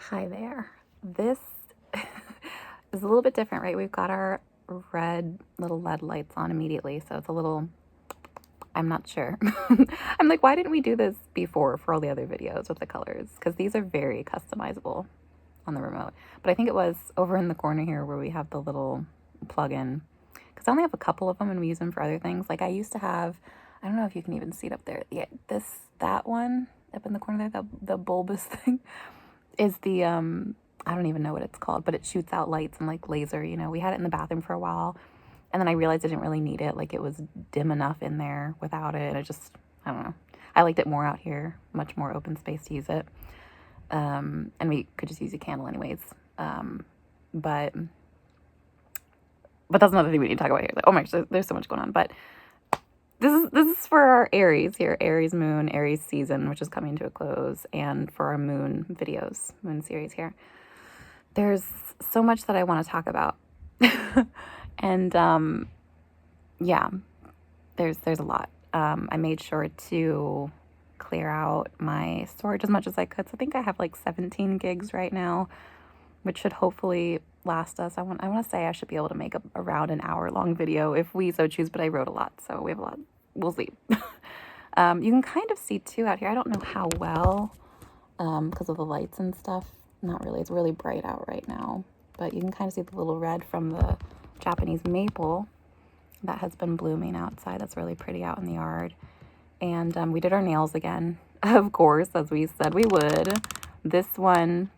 Hi there. This is a little bit different, right? We've got our red little LED lights on immediately, so it's a little, I'm not sure. I'm like, why didn't we do this before for all the other videos with the colors? Because these are very customizable on the remote. But I think it was over in the corner here where we have the little plug-in, because I only have a couple of them and we use them for other things. Like I used to have, I don't know if you can even see it up there. Yeah, that one up in the corner there, the bulbous thing is the I don't even know what it's called, but it shoots out lights and like laser, we had it in the bathroom for a while, and then I realized I didn't really need it. Like it was dim enough in there without it. I don't know. I liked it more out here, much more open space to use it. And we could just use a candle anyways. But that's another thing we need to talk about here. Like, oh my gosh, there's so much going on. But this is for our Aries here, Aries moon, Aries season, which is coming to a close, and for our moon videos, moon series here. There's so much that I want to talk about. And yeah, there's a lot. I made sure to clear out my storage as much as I could. So I think I have like 17 gigs right now, which should hopefully last us. I want to say I should be able to make around an hour long video if we so choose, but I wrote a lot, so we have a lot. We'll see. You can kind of see too out here. I don't know how well, because of the lights and stuff. Not really. It's really bright out right now, but you can kind of see the little red from the Japanese maple that has been blooming outside. That's really pretty out in the yard. And we did our nails again, of course, as we said we would. This one,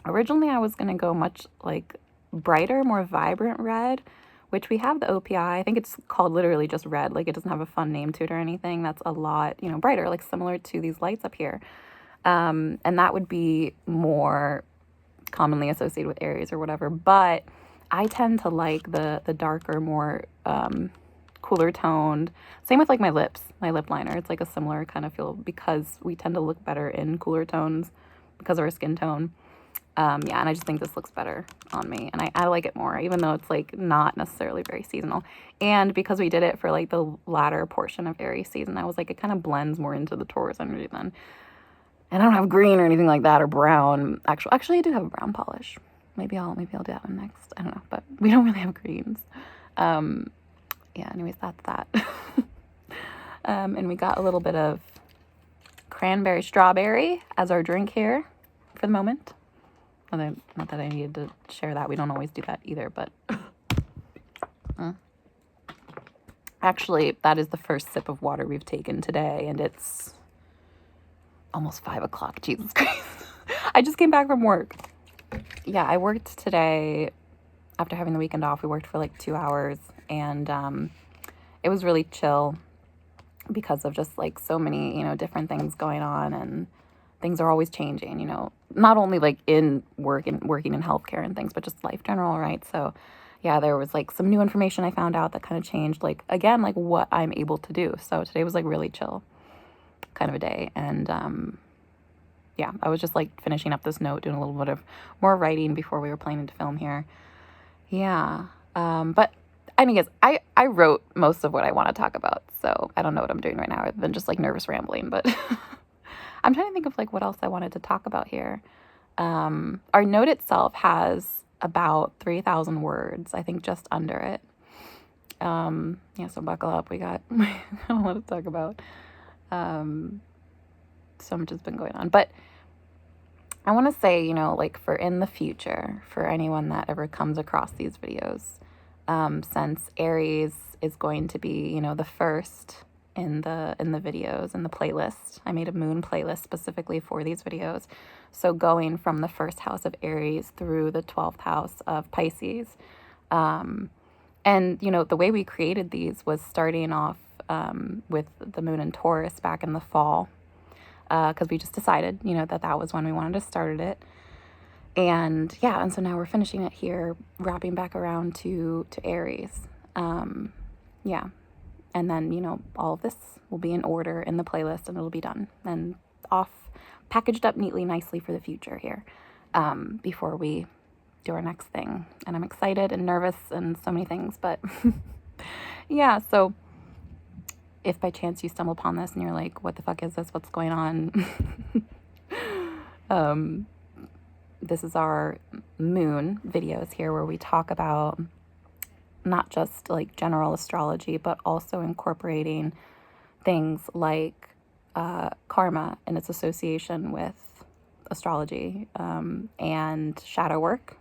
originally I was going to go much like brighter, more vibrant red, which we have the OPI. I think it's called literally just red. Like it doesn't have a fun name to it or anything. That's a lot, brighter, like similar to these lights up here. And that would be more commonly associated with Aries or whatever. But I tend to like the darker, more cooler toned. Same with like my lips, my lip liner. It's like a similar kind of feel because we tend to look better in cooler tones because of our skin tone. Yeah, and I just think this looks better on me, and I like it more, even though it's like not necessarily very seasonal. And because we did it for like the latter portion of Aries season, I was like, it kind of blends more into the Taurus energy then. And I don't have green or anything like that or brown. Actually, I do have a brown polish. Maybe I'll do that one next. I don't know, but we don't really have greens. Yeah. Anyways, that's that. And we got a little bit of cranberry strawberry as our drink here for the moment. Not that I needed to share that. We don't always do that either, but actually, that is the first sip of water we've taken today, and it's almost 5 o'clock. Jesus Christ. I just came back from work. Yeah, I worked today after having the weekend off. We worked for like 2 hours, and it was really chill because of just like so many, different things going on, and things are always changing, not only like in work and working in healthcare and things, but just life general, right? So yeah, there was like some new information I found out that kind of changed, like, again, like what I'm able to do. So today was like really chill kind of a day. And yeah, I was just like finishing up this note, doing a little bit of more writing before we were planning to film here. Yeah. But I mean, I wrote most of what I want to talk about, so I don't know what I'm doing right now other than just like nervous rambling, but I'm trying to think of like what else I wanted to talk about here. Our note itself has about 3,000 words, I think just under it. Yeah, so buckle up. We got a lot to talk about. So much has been going on, but I want to say, like for in the future, for anyone that ever comes across these videos, since Aries is going to be, the first in the videos, in the playlist. I made a moon playlist specifically for these videos. So going from the first house of Aries through the 12th house of Pisces. And, the way we created these was starting off with the moon in Taurus back in the fall. Because we just decided, that was when we wanted to start it. And yeah, and so now we're finishing it here, wrapping back around to Aries. Yeah. And then, all of this will be in order in the playlist and it'll be done and off, packaged up neatly, nicely for the future here, before we do our next thing. And I'm excited and nervous and so many things, but yeah, so if by chance you stumble upon this and you're like, what the fuck is this? What's going on? this is our moon videos here where we talk about not just like general astrology, but also incorporating things like karma and its association with astrology, and shadow work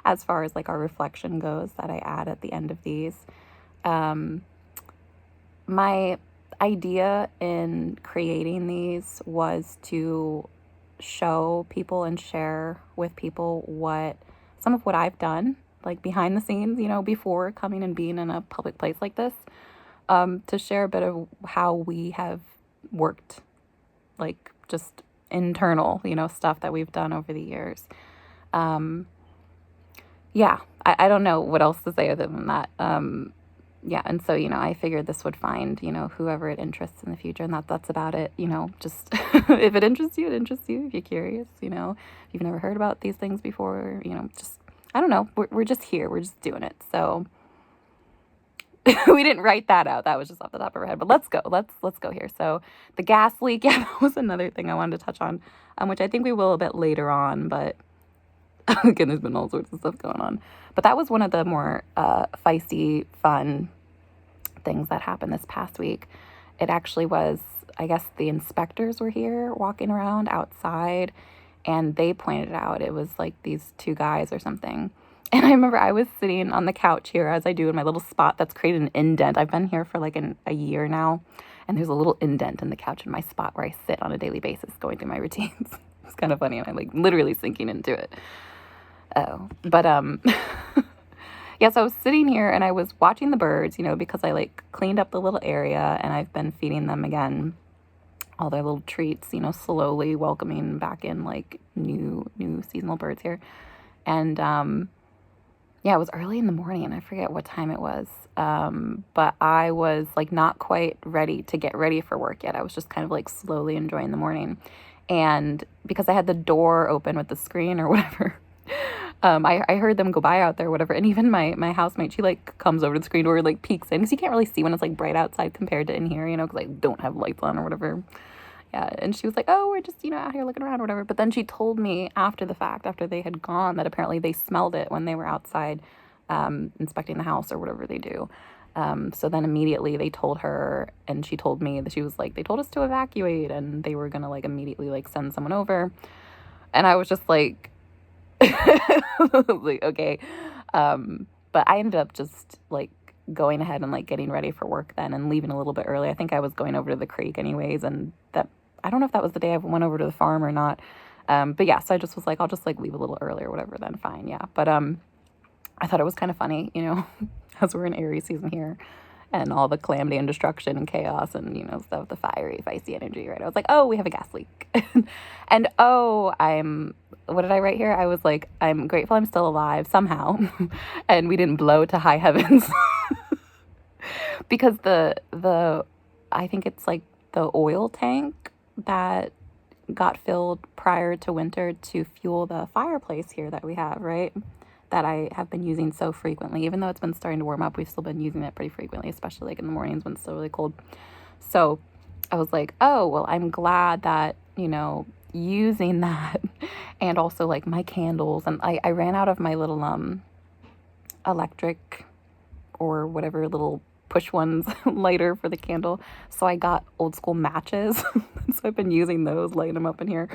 as far as like our reflection goes that I add at the end of these. My idea in creating these was to show people and share with people some of what I've done, like behind the scenes, before coming and being in a public place like this, to share a bit of how we have worked, like just internal, stuff that we've done over the years. Yeah, I don't know what else to say other than that. Yeah, and so, I figured this would find, whoever it interests in the future, and that's about it, just if it interests you, it interests you. If you're curious, if you've never heard about these things before, just, I don't know, we're just here, we're just doing it. So we didn't write that out, that was just off the top of our head, but let's go here. So the gas leak, yeah, that was another thing I wanted to touch on, which I think we will a bit later on, but again, there's been all sorts of stuff going on. But that was one of the more feisty, fun things that happened this past week. It actually was, I guess the inspectors were here walking around outside, and they pointed it out. It was like these two guys or something. And I remember I was sitting on the couch here, as I do in my little spot that's created an indent. I've been here for like a year now, and there's a little indent in the couch in my spot where I sit on a daily basis going through my routines. It's kind of funny, and I'm like literally sinking into it. Oh, but yeah, so I was sitting here and I was watching the birds, because I like cleaned up the little area, and I've been feeding them again all their little treats, slowly welcoming back in like new seasonal birds here. And yeah, it was early in the morning, and I forget what time it was, but I was like not quite ready to get ready for work yet. I was just kind of like slowly enjoying the morning, and because I had the door open with the screen or whatever, I heard them go by out there, whatever. And even my housemate, she like comes over to the screen door, like peeks in, because you can't really see when it's like bright outside compared to in here, because I don't have lights on or whatever. Yeah. And she was like, oh, we're just, out here looking around or whatever. But then she told me after the fact, after they had gone, that apparently they smelled it when they were outside, inspecting the house or whatever they do. So then immediately they told her, and she told me that she was like, they told us to evacuate, and they were going to like immediately like send someone over. And I was just like, like, okay. But I ended up just like going ahead and like getting ready for work then and leaving a little bit early. I think I was going over to the creek anyways, and that, I don't know if that was the day I went over to the farm or not. But yeah, so I just was like, I'll just like leave a little early or whatever, then fine. Yeah. But, I thought it was kind of funny, as we're in Aries season here, and all the calamity and destruction and chaos and, stuff, the fiery, feisty energy, right? I was like, oh, we have a gas leak. And oh, what did I write here? I was like, I'm grateful I'm still alive somehow. And we didn't blow to high heavens. Because I think it's like the oil tank that got filled prior to winter to fuel the fireplace here that we have, right? That I have been using so frequently. Even though it's been starting to warm up, we've still been using it pretty frequently, especially like in the mornings when it's still really cold. So I was like, oh, well, I'm glad that, using that, and also like my candles, and I ran out of my little electric or whatever little push ones lighter for the candle. So I got old school matches. So I've been using those, lighting them up in here.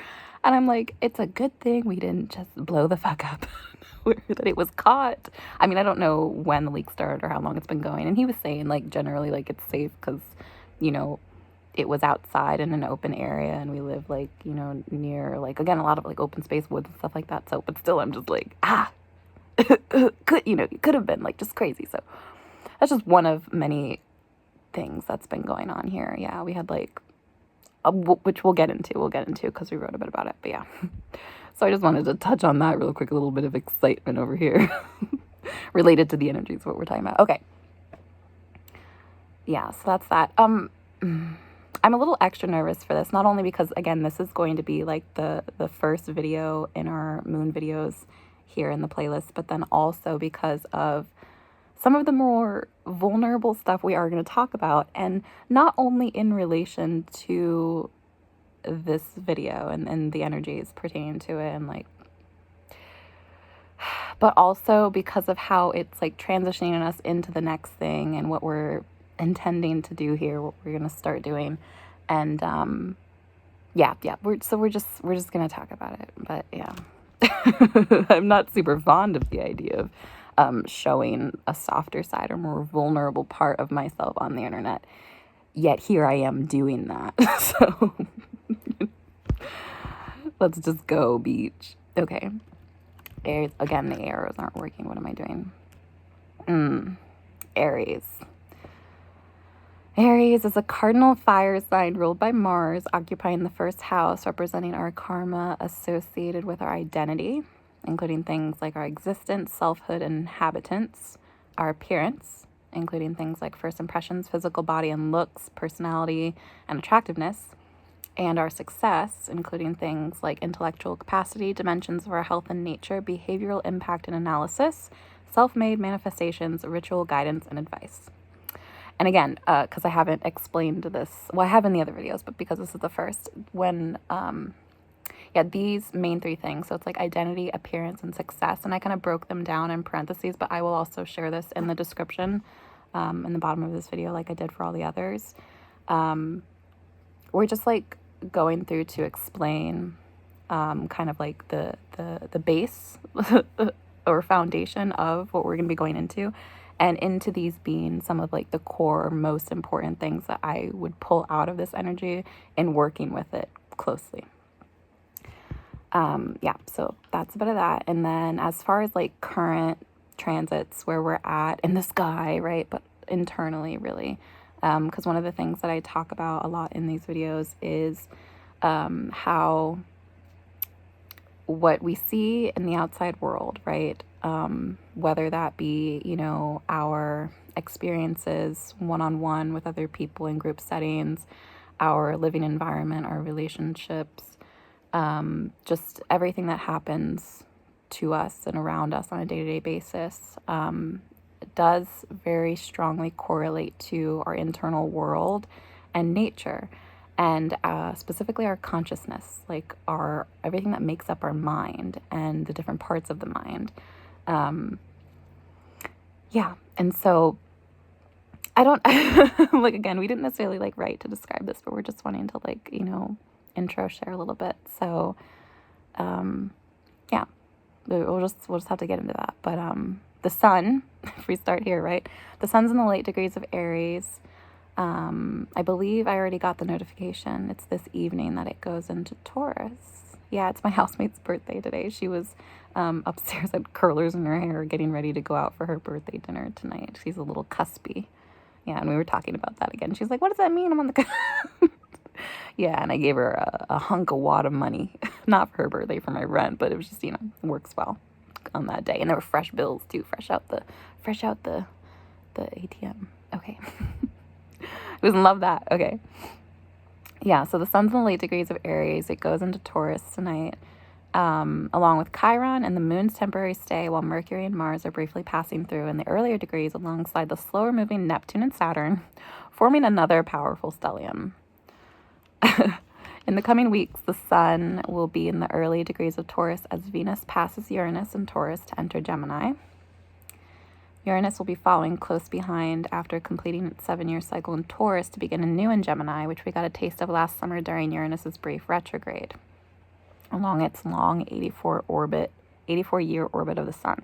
And I'm like, it's a good thing we didn't just blow the fuck up. That it was caught. I mean, I don't know when the leak started or how long it's been going. And he was saying like generally like it's safe because, it was outside in an open area, and we live like, near like, again, a lot of like open space woods and stuff like that. So, but still I'm just like, it could have been like just crazy. So that's just one of many things that's been going on here. Yeah, we had like, which we'll get into because we wrote a bit about it. But yeah, so I just wanted to touch on that real quick, a little bit of excitement over here related to the energies, what we're talking about. Okay. Yeah, so that's that. I'm a little extra nervous for this, not only because, again, this is going to be like the first video in our moon videos here in the playlist, but then also because of some of the more vulnerable stuff we are going to talk about, and not only in relation to this video and the energies pertaining to it, and like but also because of how it's like transitioning us into the next thing and what we're intending to do here, what we're going to start doing. And we're just going to talk about it. But yeah, I'm not super fond of the idea of showing a softer side or more vulnerable part of myself on the internet. Yet here I am doing that. So let's just go, beach. Okay. Aries. Again, the arrows aren't working. What am I doing? Aries. Aries is a cardinal fire sign ruled by Mars, occupying the first house, representing our karma associated with our identity, including things like our existence, selfhood, and inhabitance, our appearance, including things like first impressions, physical body and looks, personality, and attractiveness, and our success, including things like intellectual capacity, dimensions of our health and nature, behavioral impact and analysis, self-made manifestations, ritual guidance, and advice. And again, because I haven't explained this, well, I have in the other videos, but because this is the first, when, these main three things, so it's like identity, appearance, and success, and I kind of broke them down in parentheses, but I will also share this in the description, in the bottom of this video, like I did for all the others. We're just like going through to explain kind of like the base or foundation of what we're going to be going into, and into these being some of like the core most important things that I would pull out of this energy and working with it closely. So that's a bit of that. And then as far as like current transits, where we're at in the sky, right, but internally really, because one of the things that I talk about a lot in these videos is how what we see in the outside world, right, whether that be, you know, our experiences one-on-one with other people in group settings, our living environment, our relationships, just everything that happens to us and around us on a day-to-day basis, does very strongly correlate to our internal world and nature, and specifically our consciousness, like our everything that makes up our mind and the different parts of the mind. And so I don't like, again, we didn't necessarily like write to describe this, but we're just wanting to like, you know, intro share a little bit. So we'll just have to get into that. But the sun, if we start here, right, the sun's in the late degrees of Aries. I believe I already got the notification. It's this evening that it goes into Taurus. Yeah, it's my housemate's birthday today. She was upstairs, had curlers in her hair, getting ready to go out for her birthday dinner tonight. She's a little cuspy. Yeah, and we were talking about that again. She's like, what does that mean? I'm on the yeah, and I gave her a hunk of wad of money. Not for her birthday, for my rent, but it was just, you know, works well on that day. And there were fresh bills too, fresh out the ATM. Okay. Who doesn't love that? Okay. Yeah, so the sun's in the late degrees of Aries. It goes into Taurus tonight, along with Chiron and the moon's temporary stay, while Mercury and Mars are briefly passing through in the earlier degrees alongside the slower moving Neptune and Saturn, forming another powerful stellium. In the coming weeks, the sun will be in the early degrees of Taurus as Venus passes Uranus in Taurus to enter Gemini. Uranus will be following close behind after completing its 7-year cycle in Taurus to begin anew in Gemini, which we got a taste of last summer during Uranus's brief retrograde, along its long 84-year orbit of the sun.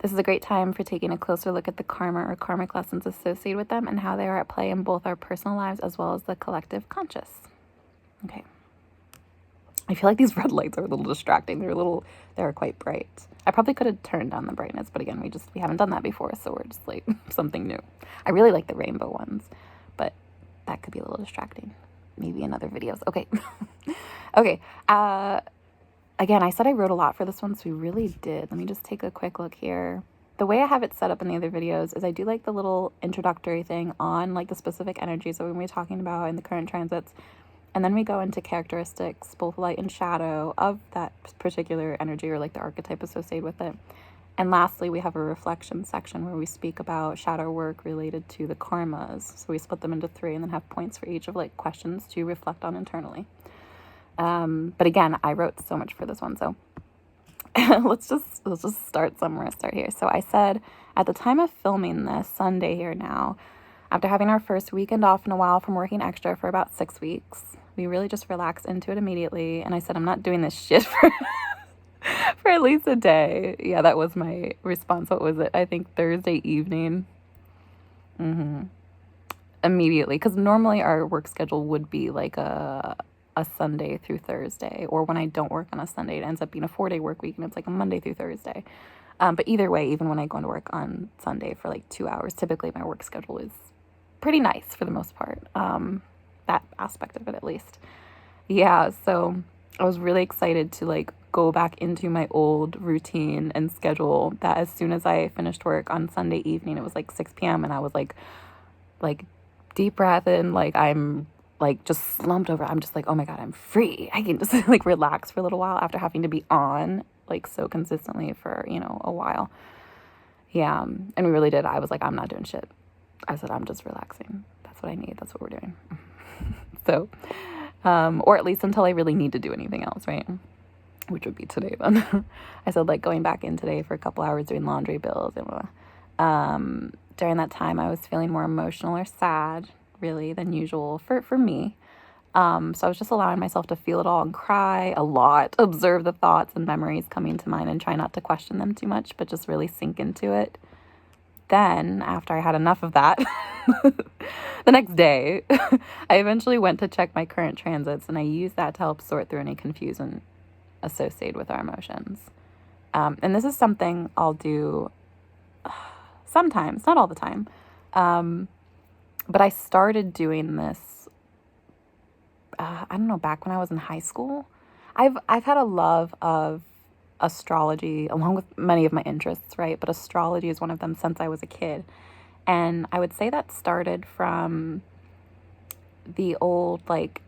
This is a great time for taking a closer look at the karma or karmic lessons associated with them and how they are at play in both our personal lives as well as the collective conscious. Okay. I feel like these red lights are a little distracting. They're quite bright. I probably could have turned down the brightness, but again, we haven't done that before, so we're just like something new. I really like the rainbow ones, but that could be a little distracting. Maybe in other videos. Okay. Okay. Again, I said I wrote a lot for this one, so we really did. Let me just take a quick look here. The way I have it set up in the other videos is I do like the little introductory thing on like the specific energies that we're going to be talking about in the current transits. And then we go into characteristics, both light and shadow, of that particular energy or like the archetype associated with it. And lastly, we have a reflection section where we speak about shadow work related to the karmas. So we split them into 3 and then have points for each of like questions to reflect on internally. But again, I wrote so much for this one, so let's just start somewhere. Start here. So I said at the time of filming this, Sunday here now, after having our first weekend off in a while from working extra for about 6 weeks, we really just relaxed into it immediately. And I said, I'm not doing this shit for for at least a day. Yeah, that was my response. What was it? I think Thursday evening. Immediately, because normally our work schedule would be like a Sunday through Thursday, or when I don't work on a Sunday, it ends up being a 4-day work week, and it's like a Monday through Thursday. But either way, even when I go into work on Sunday for like 2 hours, typically my work schedule is pretty nice for the most part. That aspect of it, at least. Yeah, so I was really excited to like go back into my old routine and schedule that as soon as I finished work on Sunday evening, it was like 6 p.m. and I was like deep breath in, like I'm like just slumped over. I'm just like, oh my God, I'm free. I can just like relax for a little while after having to be on like so consistently for, a while. Yeah. And we really did. I was like, I'm not doing shit. I said, I'm just relaxing. That's what I need. That's what we're doing. So, or at least until I really need to do anything else, right? Which would be today then. I said like going back in today for a couple hours doing laundry bills and during that time I was feeling more emotional or sad really than usual for me. So I was just allowing myself to feel it all and cry a lot, observe the thoughts and memories coming to mind and try not to question them too much, but just really sink into it. Then, after I had enough of that, the next day, I eventually went to check my current transits, and I used that to help sort through any confusion associated with our emotions. And this is something I'll do sometimes, not all the time. But I started doing this, I don't know, back when I was in high school. I've had a love of astrology along with many of my interests, right? But astrology is one of them since I was a kid. And I would say that started from the old like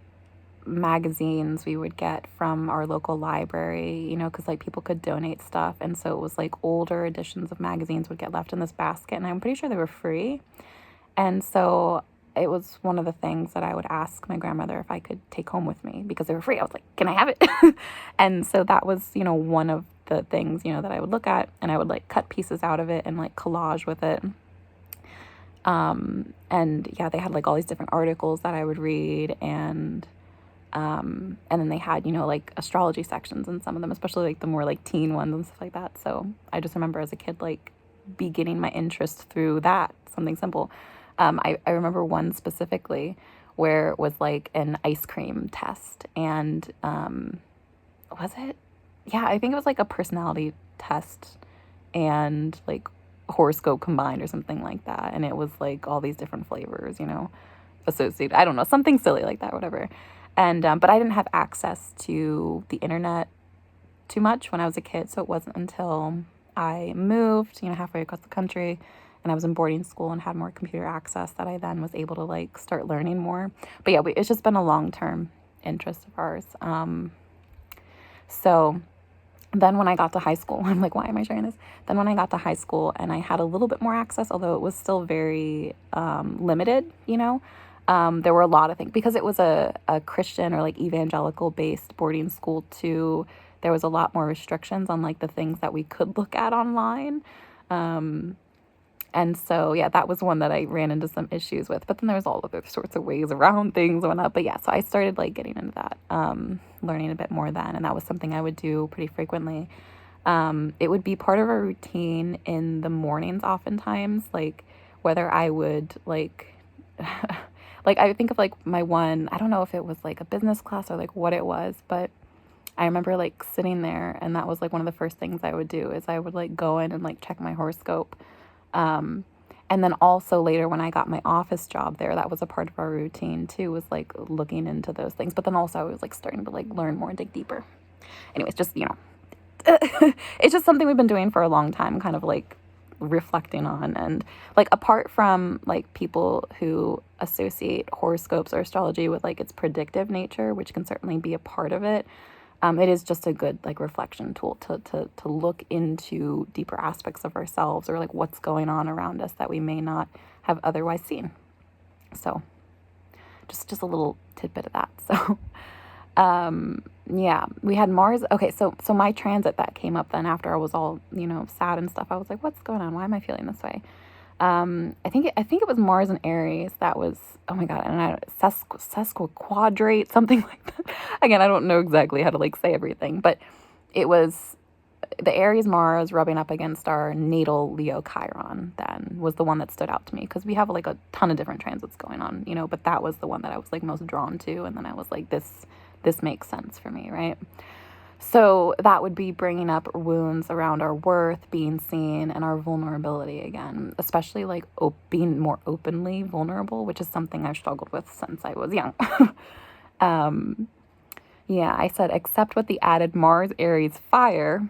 magazines we would get from our local library, because like people could donate stuff. And so it was like older editions of magazines would get left in this basket, and I'm pretty sure they were free. And so it was one of the things that I would ask my grandmother if I could take home with me because they were free. I was like, can I have it? And so that was, one of the things, that I would look at, and I would like cut pieces out of it and like collage with it. And yeah, they had like all these different articles that I would read, and then they had, like astrology sections in some of them, especially like the more like teen ones and stuff like that. So I just remember as a kid, like beginning my interest through that, something simple. I remember one specifically where it was like an ice cream test, and was it? Yeah, I think it was like a personality test and like horoscope combined or something like that. And it was like all these different flavors, associated. I don't know, something silly like that, whatever. And but I didn't have access to the internet too much when I was a kid, so it wasn't until I moved, halfway across the country, and I was in boarding school and had more computer access that I then was able to like start learning more. But yeah, it's just been a long-term interest of ours. So then when I got to high school, I'm like, why am I sharing this? Then when I got to high school and I had a little bit more access, although it was still very limited, there were a lot of things, because it was a Christian or like evangelical based boarding school too. There was a lot more restrictions on like the things that we could look at online. And so, yeah, that was one that I ran into some issues with. But then there was all other sorts of ways around things and whatnot. But yeah, so I started like getting into that, learning a bit more then. And that was something I would do pretty frequently. It would be part of a routine in the mornings oftentimes, like whether I would like, like I think of like my one, I don't know if it was like a business class or like what it was, but I remember like sitting there, and that was like one of the first things I would do is I would like go in and like check my horoscope. And then also later when I got my office job there, that was a part of our routine too, was like looking into those things. But then also I was like starting to like learn more and dig deeper. Anyways, just, it's just something we've been doing for a long time, kind of like reflecting on. And like apart from like people who associate horoscopes or astrology with like its predictive nature, which can certainly be a part of it, it is just a good like reflection tool to look into deeper aspects of ourselves, or like what's going on around us that we may not have otherwise seen. So just a little tidbit of that. So Yeah, we had Mars. Okay, so my transit that came up then after I was all, sad and stuff. I was like, what's going on? Why am I feeling this way? I think it was Mars and Aries that was, oh my God, and sesquiquadrate, something like that. Again, I don't know exactly how to like say everything, but it was the Aries Mars rubbing up against our natal Leo Chiron then was the one that stood out to me, because we have like a ton of different transits going on, but that was the one that I was like most drawn to. And then I was like, this makes sense for me, right? So that would be bringing up wounds around our worth, being seen, and our vulnerability again, especially like being more openly vulnerable, which is something I've struggled with since I was young. Yeah, I said, except with the added Mars Aries fire,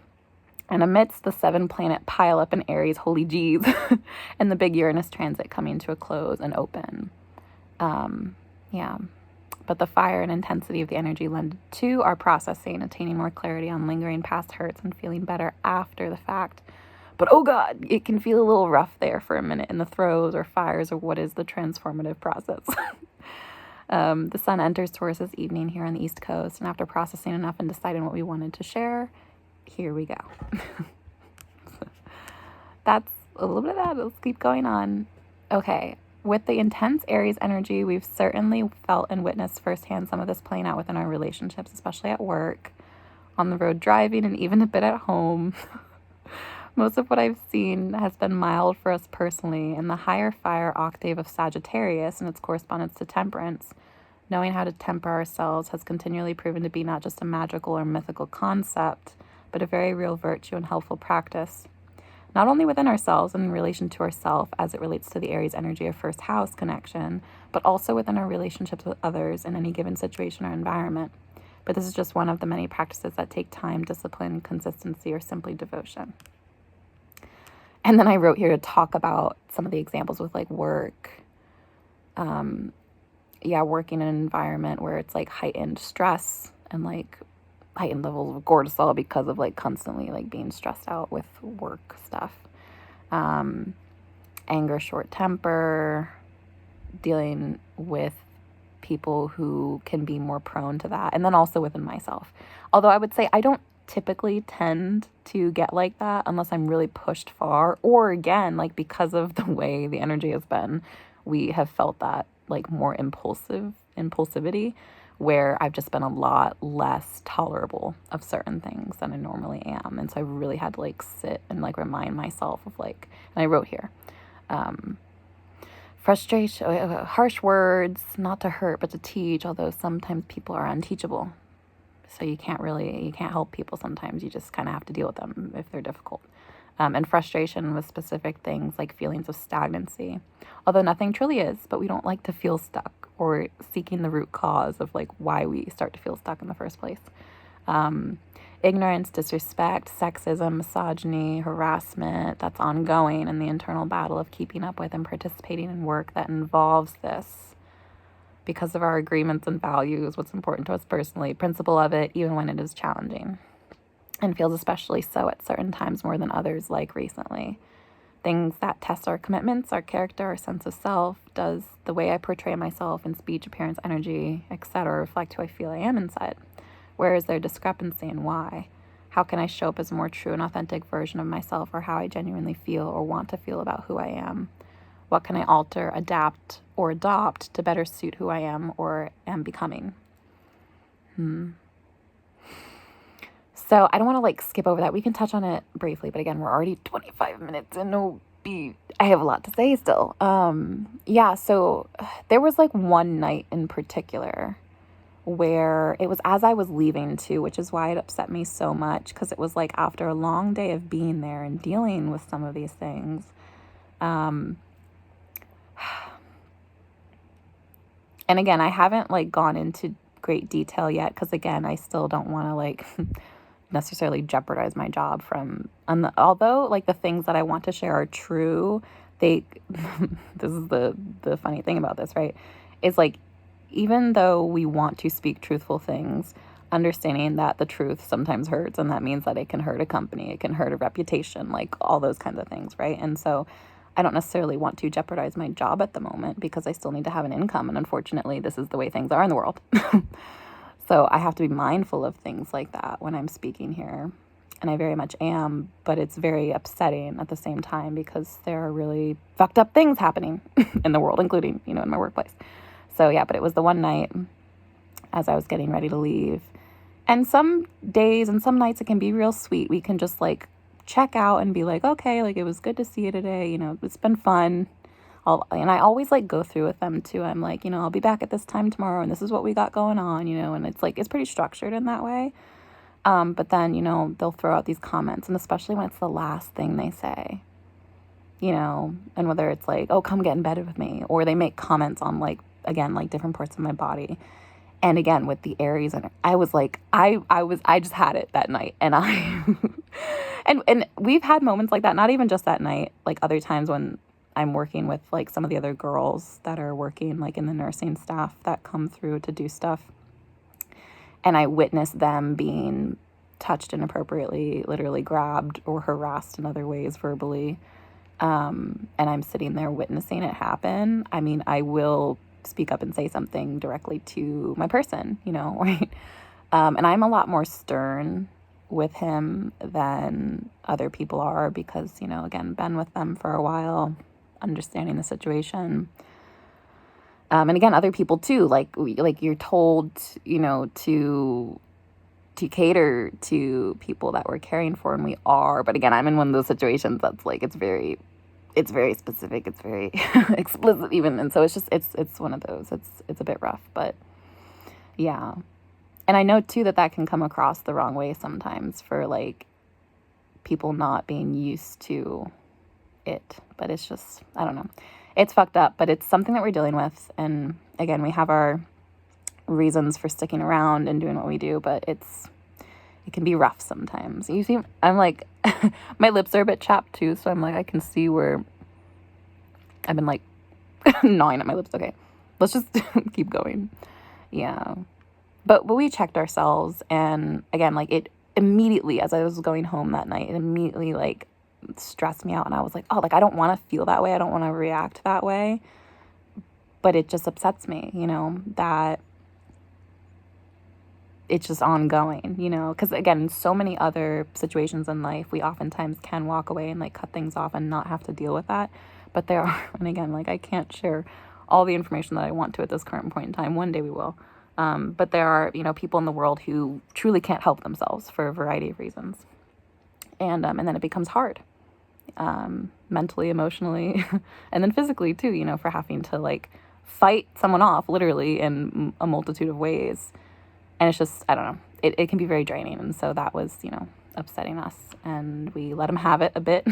and amidst the 7-planet pileup in Aries, holy geez, and the big Uranus transit coming to a close and open. Yeah. But the fire and intensity of the energy lend to our processing, attaining more clarity on lingering past hurts and feeling better after the fact. But oh God, it can feel a little rough there for a minute in the throes or fires of what is the transformative process. The sun enters Taurus this evening here on the East Coast, and after processing enough and deciding what we wanted to share, here we go. That's a little bit of that. Let's keep going on. Okay. With the intense Aries energy, we've certainly felt and witnessed firsthand some of this playing out within our relationships, especially at work, on the road driving, and even a bit at home. Most of what I've seen has been mild for us personally, and the higher fire octave of Sagittarius and its correspondence to temperance, knowing how to temper ourselves, has continually proven to be not just a magical or mythical concept, but a very real virtue and helpful practice. Not only within ourselves and in relation to ourselves as it relates to the Aries energy of first house connection, but also within our relationships with others in any given situation or environment. But this is just one of the many practices that take time, discipline, consistency, or simply devotion. And then I wrote here to talk about some of the examples with like work. Working in an environment where it's like heightened stress and like heightened levels of cortisol because of like constantly like being stressed out with work stuff. Anger, short temper, dealing with people who can be more prone to that. And then also within myself. Although I would say I don't typically tend to get like that unless I'm really pushed far, or again, like because of the way the energy has been, we have felt that like more impulsivity, where I've just been a lot less tolerable of certain things than I normally am. And so I really had to like sit and like remind myself of like, and I wrote here, frustration, harsh words, not to hurt, but to teach, although sometimes people are unteachable. So you can't help people sometimes. You just kind of have to deal with them if they're difficult. And frustration with specific things like feelings of stagnancy, although nothing truly is, but we don't like to feel stuck or seeking the root cause of like why we start to feel stuck in the first place. Ignorance, disrespect, sexism, misogyny, harassment, that's ongoing, and the internal battle of keeping up with and participating in work that involves this because of our agreements and values, what's important to us personally, principle of it, even when it is challenging. And feels especially so at certain times more than others, like recently. Things that test our commitments, our character, our sense of self. Does the way I portray myself in speech, appearance, energy, etc. reflect who I feel I am inside? Where is there discrepancy and why? How can I show up as a more true and authentic version of myself, or how I genuinely feel or want to feel about who I am? What can I alter, adapt, or adopt to better suit who I am or am becoming? So I don't want to like skip over that. We can touch on it briefly, but again, we're already 25 minutes and I have a lot to say still. So there was like one night in particular where it was as I was leaving too, which is why it upset me so much, because it was like after a long day of being there and dealing with some of these things. And again, I haven't like gone into great detail yet, because again, I still don't want to like necessarily jeopardize my job from, although like the things that I want to share are true, this is the funny thing about this, right? Is like, even though we want to speak truthful things, understanding that the truth sometimes hurts, and that means that it can hurt a company, it can hurt a reputation, like all those kinds of things, right? And so I don't necessarily want to jeopardize my job at the moment, because I still need to have an income, and unfortunately this is the way things are in the world. So I have to be mindful of things like that when I'm speaking here. And I very much am, but it's very upsetting at the same time because there are really fucked up things happening in the world, including, in my workplace. So yeah, but it was the one night as I was getting ready to leave. And some days and some nights it can be real sweet. We can just like check out and be like, okay, like it was good to see you today. It's been fun. And I always like go through with them too. I'm like, I'll be back at this time tomorrow and this is what we got going on, and it's like, it's pretty structured in that way. But then, they'll throw out these comments, and especially when it's the last thing they say, and whether it's like, oh, come get in bed with me, or they make comments on like, again, like different parts of my body. And again, with the Aries, and I was like, I just had it that night. And and we've had moments like that, not even just that night, like other times when I'm working with like some of the other girls that are working like in the nursing staff that come through to do stuff. And I witness them being touched inappropriately, literally grabbed or harassed in other ways verbally. And I'm sitting there witnessing it happen. I mean, I will speak up and say something directly to my person, right? And I'm a lot more stern with him than other people are because, again, been with them for a while, understanding the situation. And again, other people too, like you're told, to cater to people that we're caring for, and we are. But again, I'm in one of those situations that's like, it's very specific, it's very explicit even, and so it's just it's one of those. It's a bit rough, but yeah. And I know too that can come across the wrong way sometimes for like people not being used to it. But it's just, I don't know. It's fucked up, but it's something that we're dealing with. And again, we have our reasons for sticking around and doing what we do, but it can be rough sometimes. You see, I'm like, my lips are a bit chapped too, so I'm like, I can see where I've been like gnawing at my lips. Okay, let's just keep going. Yeah. But we checked ourselves, and again, like it immediately, as I was going home that night, it immediately like stressed me out, and I was like, oh, like I don't want to feel that way, I don't want to react that way, but it just upsets me, that it's just ongoing, because again, in so many other situations in life, we oftentimes can walk away and like cut things off and not have to deal with that. But there are, and again, like I can't share all the information that I want to at this current point in time. One day we will. But there are, people in the world who truly can't help themselves for a variety of reasons. And then it becomes hard. Mentally, emotionally, and then physically too, for having to like fight someone off literally in a multitude of ways. And it's just, I don't know, it can be very draining. And so that was, upsetting us, and we let him have it a bit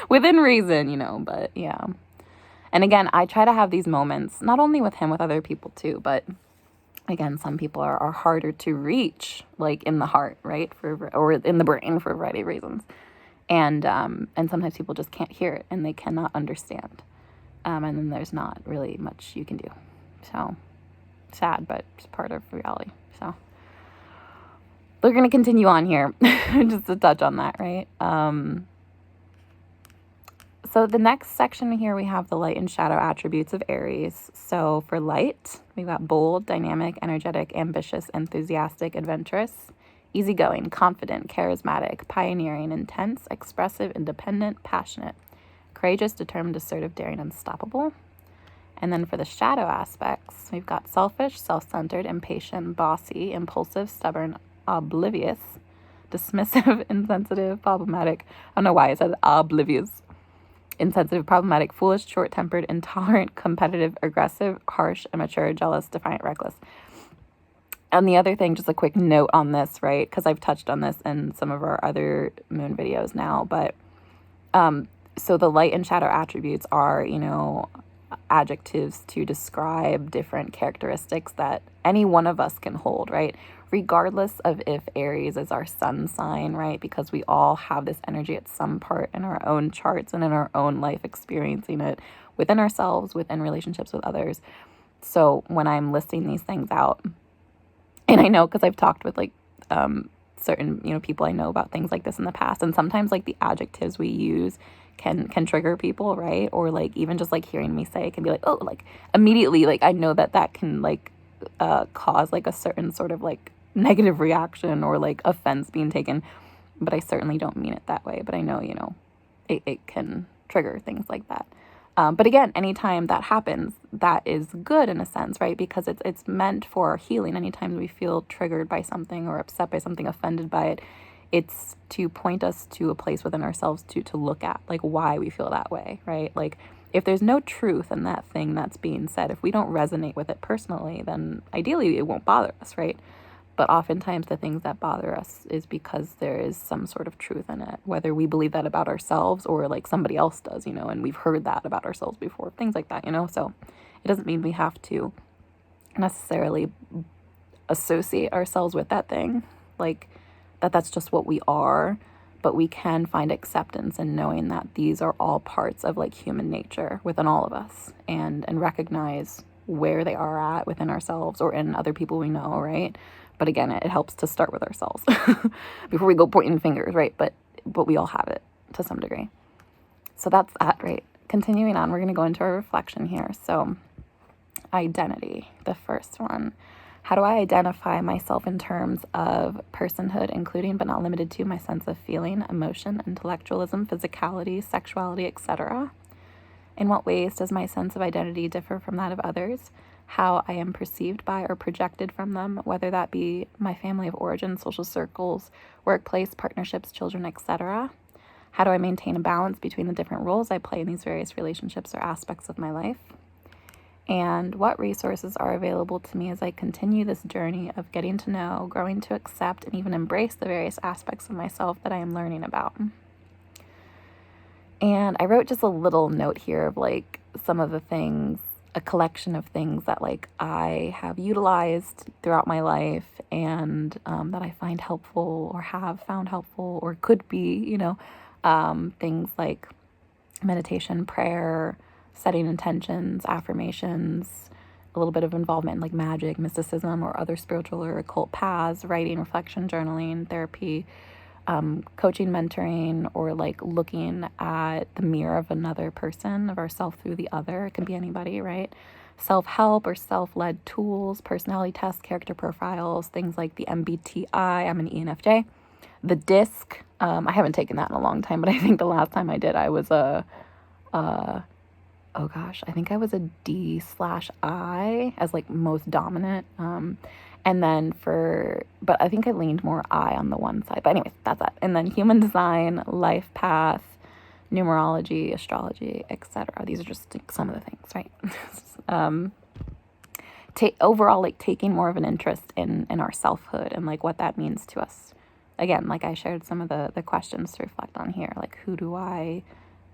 within reason, but yeah. And again, I try to have these moments, not only with him, with other people too, but again, some people are harder to reach, like in the heart, right? Or in the brain for a variety of reasons. And sometimes people just can't hear it and they cannot understand. And then there's not really much you can do. So sad, but it's part of reality. So we're going to continue on here just to touch on that, right? So the next section here, we have the light and shadow attributes of Aries. So for light, we've got bold, dynamic, energetic, ambitious, enthusiastic, adventurous, easygoing, confident, charismatic, pioneering, intense, expressive, independent, passionate, courageous, determined, assertive, daring, unstoppable. And then for the shadow aspects, we've got selfish, self-centered, impatient, bossy, impulsive, stubborn, oblivious, dismissive, insensitive, problematic. I don't know why I said oblivious. Insensitive, problematic, foolish, short-tempered, intolerant, competitive, aggressive, harsh, immature, jealous, defiant, reckless. And the other thing, just a quick note on this, right? Because I've touched on this in some of our other moon videos now, but so the light and shadow attributes are, adjectives to describe different characteristics that any one of us can hold, right? Regardless of if Aries is our sun sign, right? Because we all have this energy at some part in our own charts and in our own life, experiencing it within ourselves, within relationships with others. So when I'm listing these things out, and I know because I've talked with like certain, people I know about things like this in the past, and sometimes like the adjectives we use can trigger people, right? Or like even just like hearing me say it can be like, oh, like immediately, like I know that can like cause like a certain sort of like negative reaction or like offense being taken, but I certainly don't mean it that way. But I know, it can trigger things like that. But again, anytime that happens, that is good in a sense, right? Because it's meant for healing. Anytime we feel triggered by something or upset by something, offended by it, it's to point us to a place within ourselves to look at, like, why we feel that way, right? Like, if there's no truth in that thing that's being said, if we don't resonate with it personally, then ideally it won't bother us, right? But oftentimes the things that bother us is because there is some sort of truth in it, whether we believe that about ourselves or like somebody else does, and we've heard that about ourselves before, things like that, So it doesn't mean we have to necessarily associate ourselves with that thing, like that's just what we are. But we can find acceptance in knowing that these are all parts of like human nature within all of us, and recognize where they are at within ourselves or in other people we know, right? But again, it helps to start with ourselves before we go pointing fingers, right? But we all have it to some degree. So that's that, right? Continuing on, we're going to go into a reflection here. So identity, the first one. How do I identify myself in terms of personhood, including but not limited to my sense of feeling, emotion, intellectualism, physicality, sexuality, etc.? In what ways does my sense of identity differ from that of others? How I am perceived by or projected from them, whether that be my family of origin, social circles, workplace, partnerships, children, etc.? How do I maintain a balance between the different roles I play in these various relationships or aspects of my life? And what resources are available to me as I continue this journey of getting to know, growing to accept, and even embrace the various aspects of myself that I am learning about? And I wrote just a little note here of like some of the things, a collection of things that like I have utilized throughout my life, and that I find helpful or have found helpful or could be, things like meditation, prayer, setting intentions, affirmations, a little bit of involvement in like magic, mysticism, or other spiritual or occult paths, writing, reflection, journaling, therapy, coaching, mentoring, or like looking at the mirror of another person, of ourself through the other. It can be anybody, right? Self-help or self-led tools, personality tests, character profiles, things like the MBTI. I'm an ENFJ. The DISC. I haven't taken that in a long time, but I think the last time I did, I was I think I was a D/I as like most dominant. And then but I think I leaned more I on the one side. But anyways, that's that. And then human design, life path, numerology, astrology, etc. These are just like some of the things, right? Overall, like taking more of an interest in our selfhood and like what that means to us. Again, like I shared some of the questions to reflect on here. Like who do I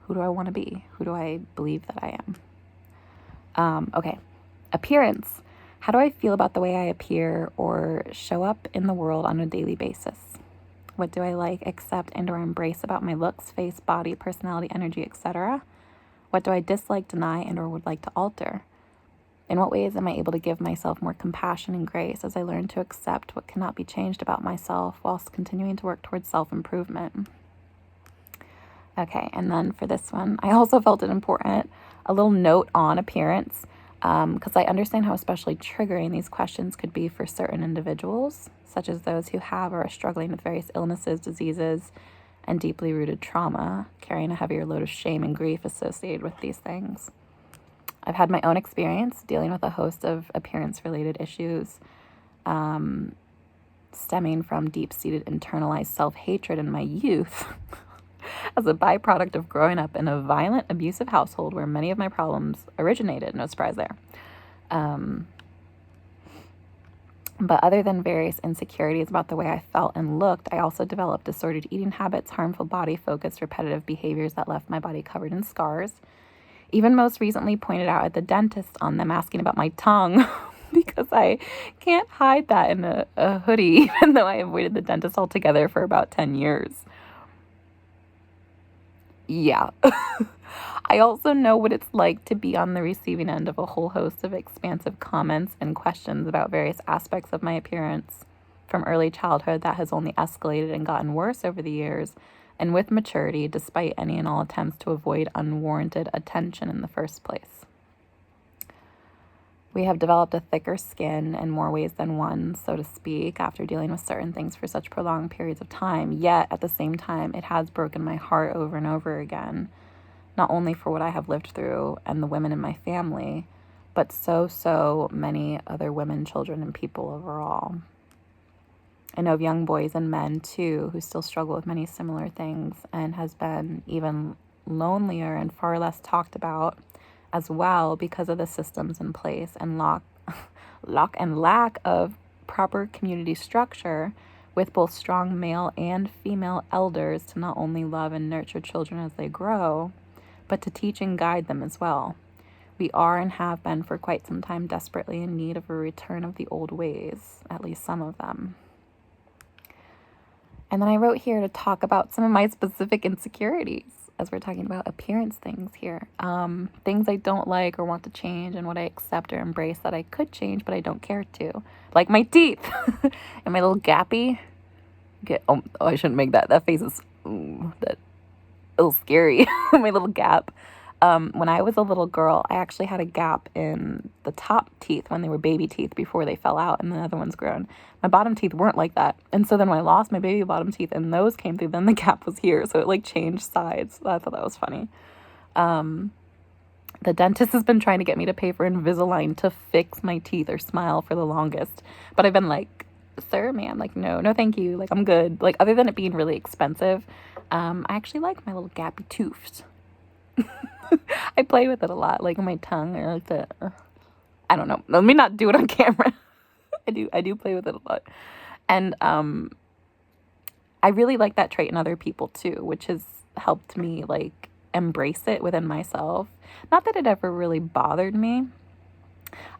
want to be? Who do I believe that I am? Okay. Appearance. How do I feel about the way I appear or show up in the world on a daily basis? What do I like, accept, and or embrace about my looks, face, body, personality, energy, etc.? What do I dislike, deny, and or would like to alter? In what ways am I able to give myself more compassion and grace as I learn to accept what cannot be changed about myself whilst continuing to work towards self-improvement? Okay, and then for this one, I also felt it important, a little note on appearance, because I understand how especially triggering these questions could be for certain individuals, such as those who have or are struggling with various illnesses, diseases, and deeply rooted trauma, carrying a heavier load of shame and grief associated with these things. I've had my own experience dealing with a host of appearance-related issues, stemming from deep-seated internalized self-hatred in my youth as a byproduct of growing up in a violent, abusive household where many of my problems originated. No surprise there. But other than various insecurities about the way I felt and looked, I also developed disordered eating habits, harmful body-focused, repetitive behaviors that left my body covered in scars. Even most recently pointed out at the dentist on them asking about my tongue because I can't hide that in a hoodie, even though I avoided the dentist altogether for about 10 years. Yeah. I also know what it's like to be on the receiving end of a whole host of expansive comments and questions about various aspects of my appearance from early childhood that has only escalated and gotten worse over the years, and with maturity, despite any and all attempts to avoid unwarranted attention in the first place. We have developed a thicker skin in more ways than one, so to speak, after dealing with certain things for such prolonged periods of time. Yet, at the same time, it has broken my heart over and over again, not only for what I have lived through and the women in my family, but so many other women, children, and people overall. I know of young boys and men, too, who still struggle with many similar things and has been even lonelier and far less talked about as well because of the systems in place and lack of proper community structure with both strong male and female elders to not only love and nurture children as they grow, but to teach and guide them as well. We are and have been for quite some time desperately in need of a return of the old ways, at least some of them. And then I wrote here to talk about some of my specific insecurities, as we're talking about appearance things here. Things I don't like or want to change, and what I accept or embrace that I could change, but I don't care to. Like my teeth and my little gappy. I shouldn't make that. That face is that a little scary. My little gap. When I was a little girl, I actually had a gap in the top teeth when they were baby teeth before they fell out and the other one's grown. My bottom teeth weren't like that. And so then when I lost my baby bottom teeth and those came through, then the gap was here. So it like changed sides. I thought that was funny. The dentist has been trying to get me to pay for Invisalign to fix my teeth or smile for the longest. But I've been like, sir, ma'am, like, no, thank you. Like, I'm good. Like, other than it being really expensive, I actually like my little gappy tooth. I play with it a lot, like on my tongue. I like to, I don't know. Let me not do it on camera. I do play with it a lot. And I really like that trait in other people too, which has helped me like embrace it within myself. Not that it ever really bothered me.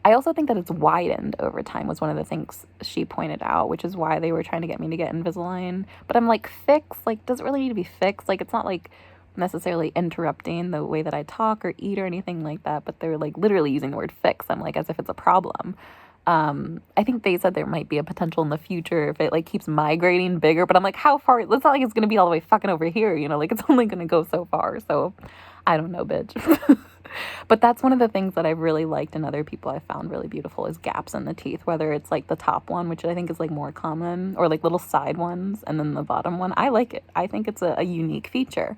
I also think that it's widened over time was one of the things she pointed out, which is why they were trying to get me to get Invisalign. But I'm like, fixed? Like, does it really need to be fixed? Like, it's not like necessarily interrupting the way that I talk or eat or anything like that, but they're like literally using the word fix. I'm like, as if it's a problem. I think they said there might be a potential in the future if it like keeps migrating bigger, but I'm like, how far? It's not like it's going to be all the way fucking over here, you know, like it's only going to go so far. So I don't know, bitch. But that's one of the things that I've really liked in other people I found really beautiful is gaps in the teeth, whether it's like the top one, which I think is like more common, or like little side ones, and then the bottom one. I like it. I think it's a unique feature.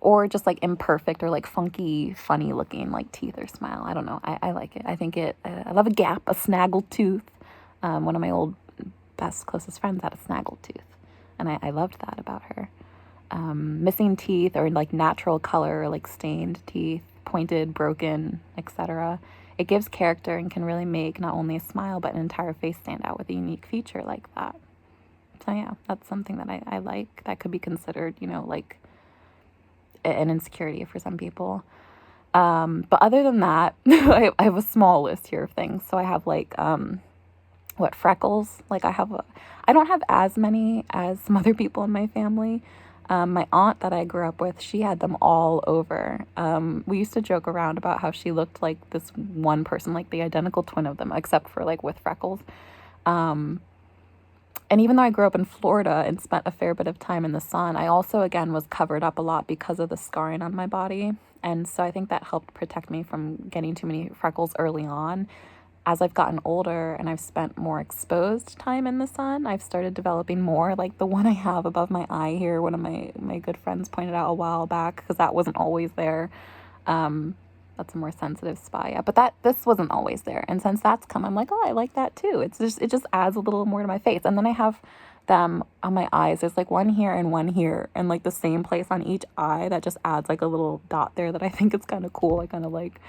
Or just like imperfect or like funky, funny looking like teeth or smile. I don't know. I like it. I think I love a gap, a snaggled tooth. One of my old best, closest friends had a snaggled tooth, and I loved that about her. Missing teeth or like natural color, or like stained teeth, pointed, broken, etc. It gives character and can really make not only a smile, but an entire face stand out with a unique feature like that. So yeah, that's something that I like. That could be considered, you know, like an insecurity for some people. But other than that, I have a small list here of things. So I have like, freckles? Like I don't have as many as some other people in my family. My aunt that I grew up with, she had them all over. We used to joke around about how she looked like this one person, like the identical twin of them, except for like with freckles. And even though I grew up in Florida and spent a fair bit of time in the sun, I also, again, was covered up a lot because of the scarring on my body. And so I think that helped protect me from getting too many freckles early on. As I've gotten older and I've spent more exposed time in the sun, I've started developing more, like the one I have above my eye here. One of my good friends pointed out a while back, because that wasn't always there. That's a more sensitive spot, yeah. But this wasn't always there. And since that's come, I'm like, oh, I like that too. It just adds a little more to my face. And then I have them on my eyes. There's like one here and one here, and like the same place on each eye that just adds like a little dot there that I think is kind of cool. I kind of like,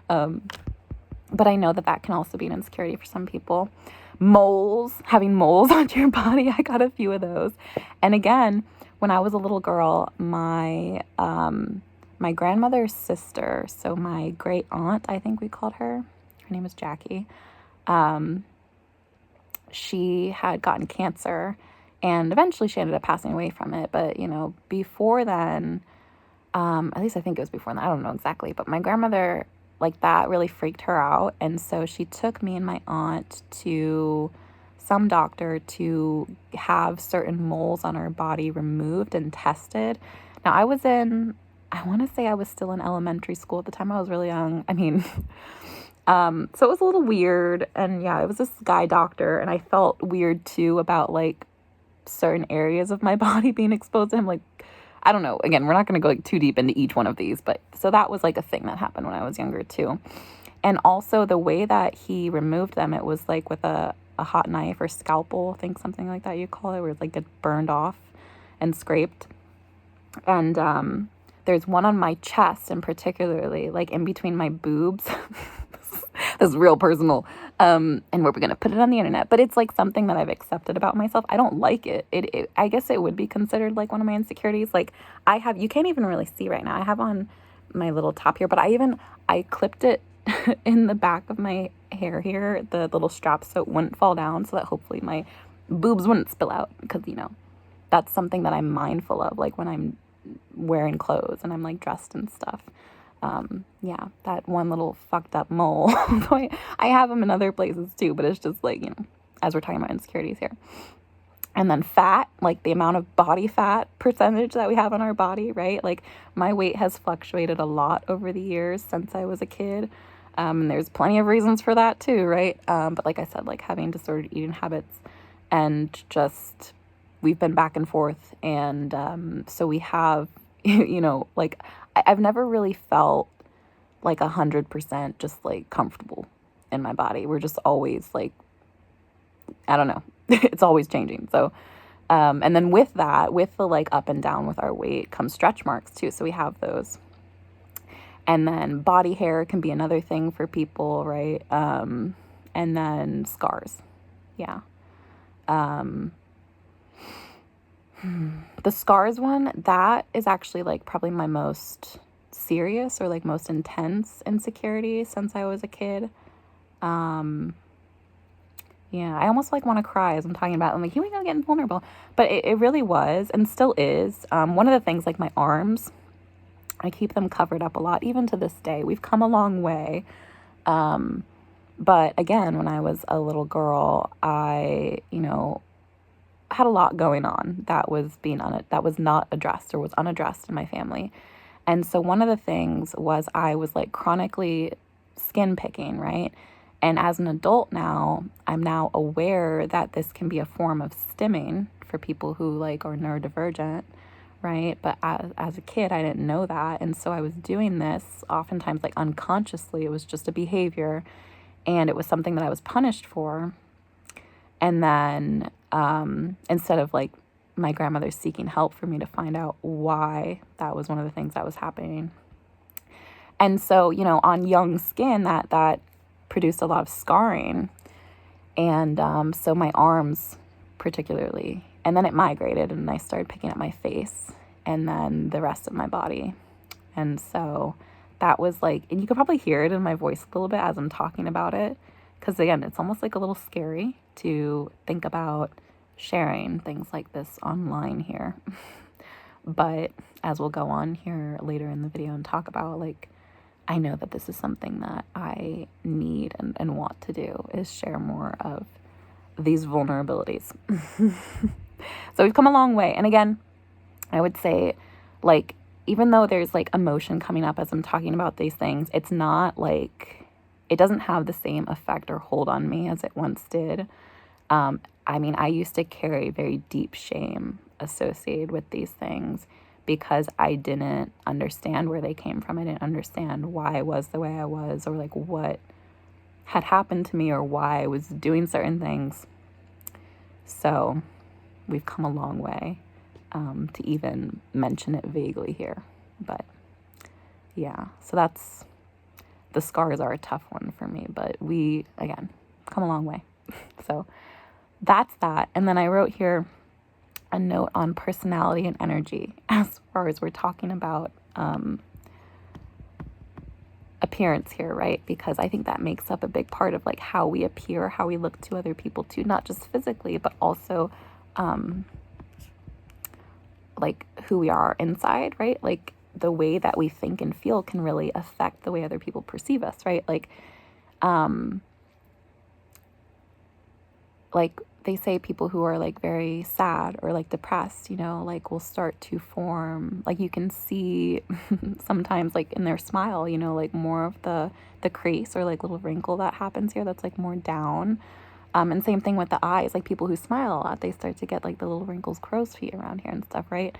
but I know that can also be an insecurity for some people. Moles, having moles on your body. I got a few of those. And again, when I was a little girl, my grandmother's sister, so my great aunt, I think we called her name was Jackie. She had gotten cancer, and eventually she ended up passing away from it. But, you know, before then, at least I think it was before then, I don't know exactly, but my grandmother, like, that really freaked her out. And so she took me and my aunt to some doctor to have certain moles on our body removed and tested. Now, I was in I want to say I was still in elementary school at the time. I was really young. I mean, so it was a little weird. And yeah, it was this guy doctor, and I felt weird too about like certain areas of my body being exposed to him. Like, I don't know. Again, we're not going to go like too deep into each one of these, but so that was like a thing that happened when I was younger too. And also the way that he removed them, it was like with a hot knife or scalpel, I think something like that you call it, where it like gets burned off and scraped. And there's one on my chest, and particularly like in between my boobs. This is real personal. And we're going to put it on the internet, but it's like something that I've accepted about myself. I don't like it. I guess it would be considered like one of my insecurities. Like I have, you can't even really see right now. I have on my little top here, but I clipped it in the back of my hair here, the little strap, so it wouldn't fall down, so that hopefully my boobs wouldn't spill out, because, you know, that's something that I'm mindful of, like when I'm wearing clothes and I'm like dressed and stuff. Yeah, that one little fucked up mole. I have them in other places too, but it's just like, you know, as we're talking about insecurities here. And then fat, like the amount of body fat percentage that we have on our body, right? Like my weight has fluctuated a lot over the years since I was a kid. And there's plenty of reasons for that too, right? But like I said, like having disordered eating habits, and just, we've been back and forth. And so we have, you know, like I've never really felt like 100% just like comfortable in my body. We're just always like, I don't know. It's always changing. So, and then with that, with the like up and down with our weight comes stretch marks too. So we have those. And then body hair can be another thing for people, right? And then scars. Yeah. The scars one, that is actually like probably my most serious or like most intense insecurity since I was a kid. Yeah, I almost like want to cry as I'm talking about it. I'm like, here we go, getting vulnerable. But it really was, and still is. One of the things, like my arms, I keep them covered up a lot, even to this day. We've come a long way. But again, when I was a little girl, I, you know, had a lot going on that was that was not addressed or was unaddressed in my family. And so one of the things was I was like chronically skin picking, right? And as an adult now, I'm now aware that this can be a form of stimming for people who like are neurodivergent, right? But as a kid, I didn't know that. And so I was doing this oftentimes like unconsciously. It was just a behavior, and it was something that I was punished for. And then instead of like my grandmother seeking help for me to find out why that was one of the things that was happening. And so, you know, on young skin, that produced a lot of scarring. And so my arms particularly, and then it migrated, and I started picking at my face and then the rest of my body. And so that was like, and you could probably hear it in my voice a little bit as I'm talking about it, because again, it's almost like a little scary to think about sharing things like this online here. But as we'll go on here later in the video and talk about, like, I know that this is something that I need and want to do, is share more of these vulnerabilities. So we've come a long way. And again, I would say, like, even though there's like emotion coming up as I'm talking about these things, it's not like, it doesn't have the same effect or hold on me as it once did. I mean, I used to carry very deep shame associated with these things because I didn't understand where they came from. I didn't understand why I was the way I was, or like what had happened to me, or why I was doing certain things. So we've come a long way to even mention it vaguely here. But yeah, so that's, the scars are a tough one for me, but we, again, come a long way. So that's that. And then I wrote here a note on personality and energy as far as we're talking about appearance here, right? Because I think that makes up a big part of like how we appear, how we look to other people too, not just physically, but also like who we are inside, right? Like the way that we think and feel can really affect the way other people perceive us, right? Like they say people who are like very sad or like depressed, you know, like will start to form, like you can see sometimes like in their smile, you know, like more of the crease or like little wrinkle that happens here that's like more down. And same thing with the eyes, like people who smile a lot, they start to get like the little wrinkles, crow's feet around here and stuff, right?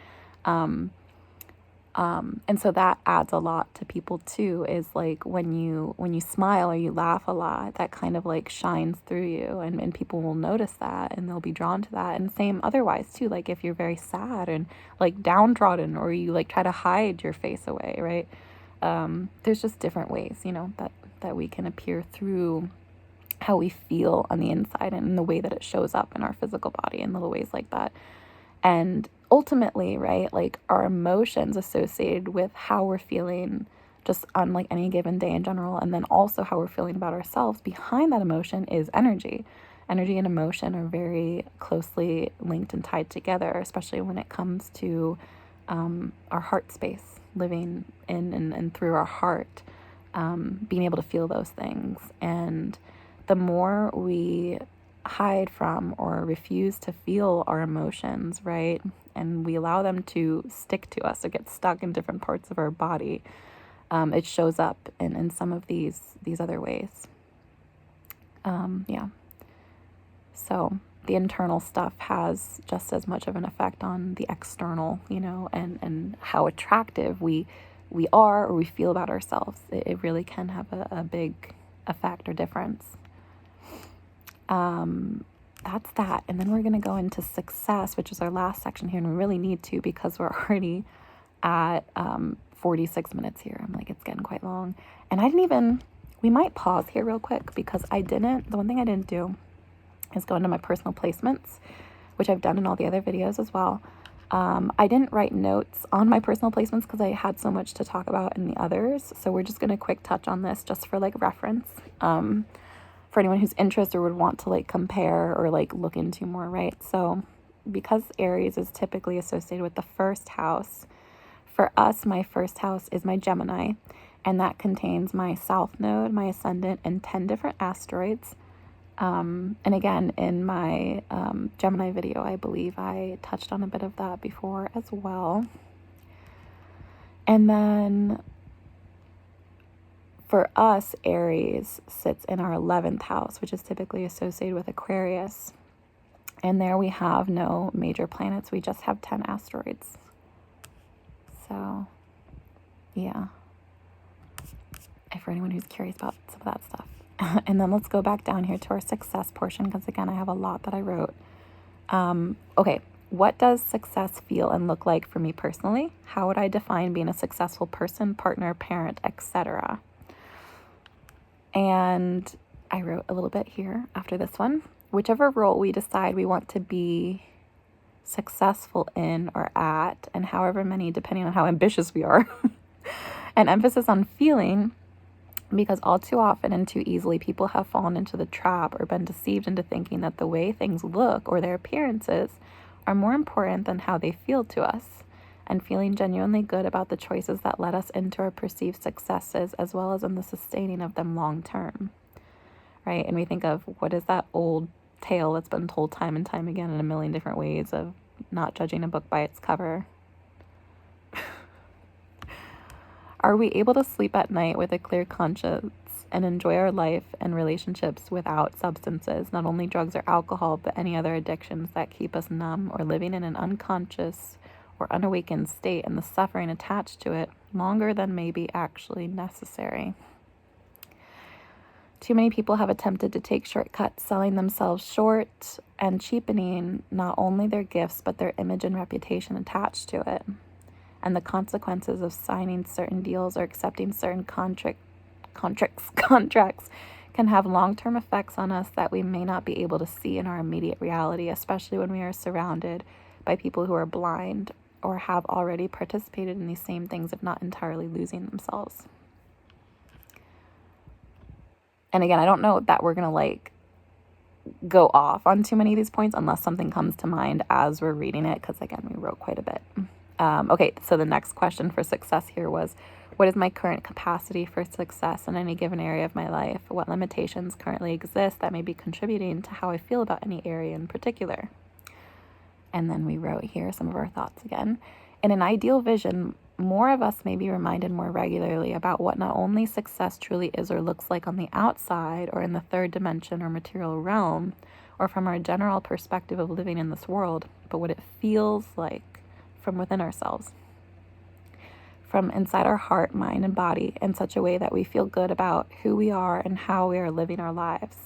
And so that adds a lot to people too, is like when you smile or you laugh a lot, that kind of like shines through you, and people will notice that and they'll be drawn to that. And same otherwise too, like if you're very sad and like downtrodden, or you like try to hide your face away, right? There's just different ways, you know, that we can appear through how we feel on the inside and the way that it shows up in our physical body in little ways like that. And ultimately, right, like our emotions associated with how we're feeling just on like any given day in general, and then also how we're feeling about ourselves, behind that emotion is energy. Energy and emotion are very closely linked and tied together, especially when it comes to our heart space, living in and through our heart, being able to feel those things. And the more we hide from or refuse to feel our emotions, right, and we allow them to stick to us or get stuck in different parts of our body, it shows up in some of these other ways. Yeah. So the internal stuff has just as much of an effect on the external, you know, and how attractive we are or we feel about ourselves. It really can have a big effect or difference. That's that. And then we're going to go into success, which is our last section here. And we really need to, because we're already at 46 minutes here. I'm like, it's getting quite long. And we might pause here real quick, because the one thing I didn't do is go into my personal placements, which I've done in all the other videos as well. I didn't write notes on my personal placements because I had so much to talk about in the others. So we're just going to quick touch on this just for like reference. For anyone who's interested or would want to like compare or like look into more, right? So because Aries is typically associated with the first house, for us, my first house is my Gemini, and that contains my south node, my ascendant, and 10 different asteroids. And again, in my Gemini video, I believe I touched on a bit of that before as well. And then for us, Aries sits in our 11th house, which is typically associated with Aquarius. And there we have no major planets. We just have 10 asteroids. So, yeah. For anyone who's curious about some of that stuff. And then let's go back down here to our success portion, because again, I have a lot that I wrote. Okay. What does success feel and look like for me personally? How would I define being a successful person, partner, parent, etc.? And I wrote a little bit here after this one. Whichever role we decide we want to be successful in or at, and however many, depending on how ambitious we are, an emphasis on feeling, because all too often and too easily people have fallen into the trap or been deceived into thinking that the way things look or their appearances are more important than how they feel to us, and feeling genuinely good about the choices that led us into our perceived successes, as well as in the sustaining of them long term, right? And we think of, what is that old tale that's been told time and time again in a million different ways of not judging a book by its cover? Are we able to sleep at night with a clear conscience and enjoy our life and relationships without substances, not only drugs or alcohol, but any other addictions that keep us numb or living in an unconscious or unawakened state, and the suffering attached to it longer than may be actually necessary? Too many people have attempted to take shortcuts, selling themselves short and cheapening not only their gifts, but their image and reputation attached to it. And the consequences of signing certain deals or accepting certain contracts can have long-term effects on us that we may not be able to see in our immediate reality, especially when we are surrounded by people who are blind or have already participated in these same things, if not entirely losing themselves. And again, I don't know that we're going to like go off on too many of these points unless something comes to mind as we're reading it, because again, we wrote quite a bit. Okay, so the next question for success here was, What is my current capacity for success in any given area of my life? What limitations currently exist that may be contributing to how I feel about any area in particular? And then we wrote here some of our thoughts again. In an ideal vision, more of us may be reminded more regularly about what not only success truly is or looks like on the outside or in the third dimension or material realm, or from our general perspective of living in this world, but what it feels like from within ourselves, from inside our heart, mind, and body, in such a way that we feel good about who we are and how we are living our lives.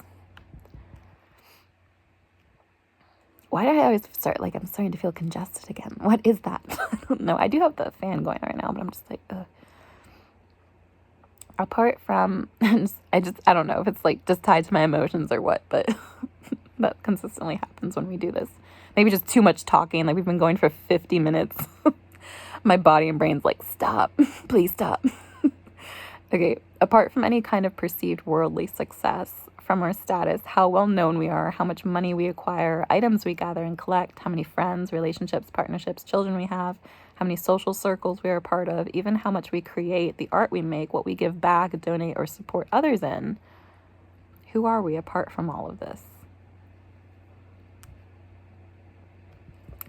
Why do I always start like I'm starting to feel congested again? What is that? I don't know. I do have the fan going right now, but I'm just like, ugh. Apart from, I don't know if it's like just tied to my emotions or what, but that consistently happens when we do this. Maybe just too much talking. Like we've been going for 50 minutes. My body and brain's like, stop, please stop. Okay, apart from any kind of perceived worldly success, from our status, how well known we are, how much money we acquire, items we gather and collect, how many friends, relationships, partnerships, children we have, how many social circles we are a part of, even how much we create, the art we make, what we give back, donate, or support others in. Who are we apart from all of this?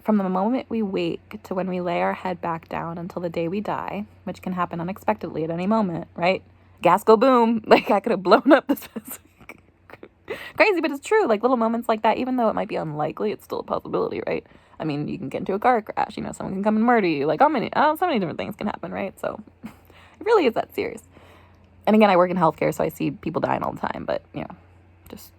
From the moment we wake to when we lay our head back down until the day we die, which can happen unexpectedly at any moment, right? Gas go boom. Like I could have blown up this past week. Crazy, but it's true. Like little moments like that, even though it might be unlikely, it's still a possibility, right? I mean, you can get into a car crash, someone can come and murder you. Like so many different things can happen, right? So it really is that serious. And again, I work in healthcare, so I see people dying all the time, but just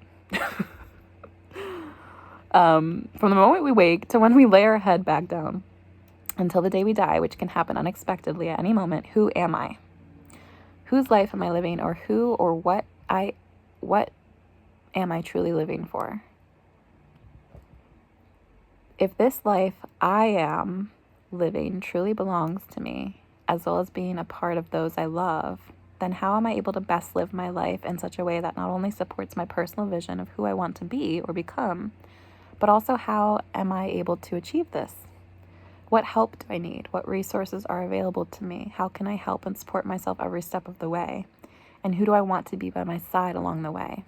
from the moment we wake to when we lay our head back down until the day we die, which can happen unexpectedly at any moment, who am I? Whose life am I living, or who or what am I truly living for? If this life I am living truly belongs to me, as well as being a part of those I love, then how am I able to best live my life in such a way that not only supports my personal vision of who I want to be or become, but also how am I able to achieve this? What help do I need? What resources are available to me? How can I help and support myself every step of the way? And who do I want to be by my side along the way?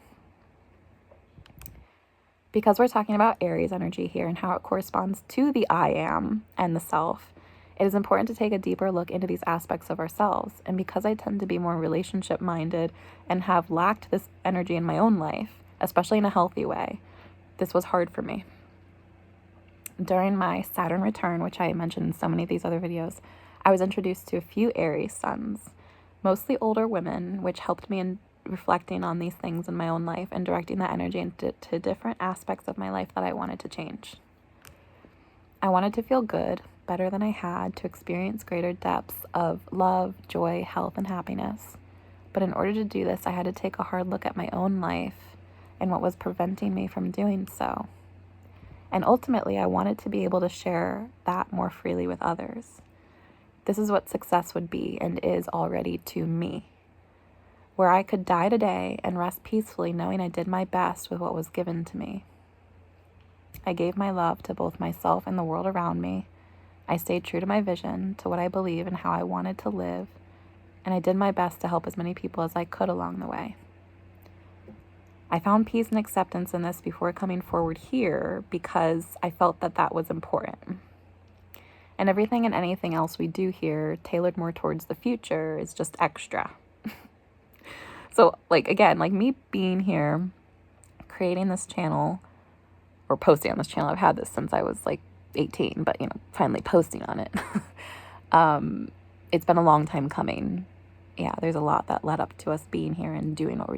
Because we're talking about Aries energy here and how it corresponds to the I am and the self, it is important to take a deeper look into these aspects of ourselves. And because I tend to be more relationship minded and have lacked this energy in my own life, especially in a healthy way, this was hard for me. During my Saturn return, which I mentioned in so many of these other videos, I was introduced to a few Aries suns, mostly older women, which helped me in reflecting on these things in my own life and directing that energy into different aspects of my life that I wanted to change. I wanted to feel good, better than I had, to experience greater depths of love, joy, health, and happiness. But in order to do this, I had to take a hard look at my own life and what was preventing me from doing so. And ultimately, I wanted to be able to share that more freely with others. This is what success would be and is already to me, where I could die today and rest peacefully knowing I did my best with what was given to me. I gave my love to both myself and the world around me. I stayed true to my vision, to what I believe and how I wanted to live, and I did my best to help as many people as I could along the way. I found peace and acceptance in this before coming forward here because I felt that that was important. And everything and anything else we do here, tailored more towards the future, is just extra. So, again, me being here, creating this channel, or posting on this channel, I've had this since I was 18, but, finally posting on it. It's been a long time coming. Yeah, there's a lot that led up to us being here and doing what we're doing.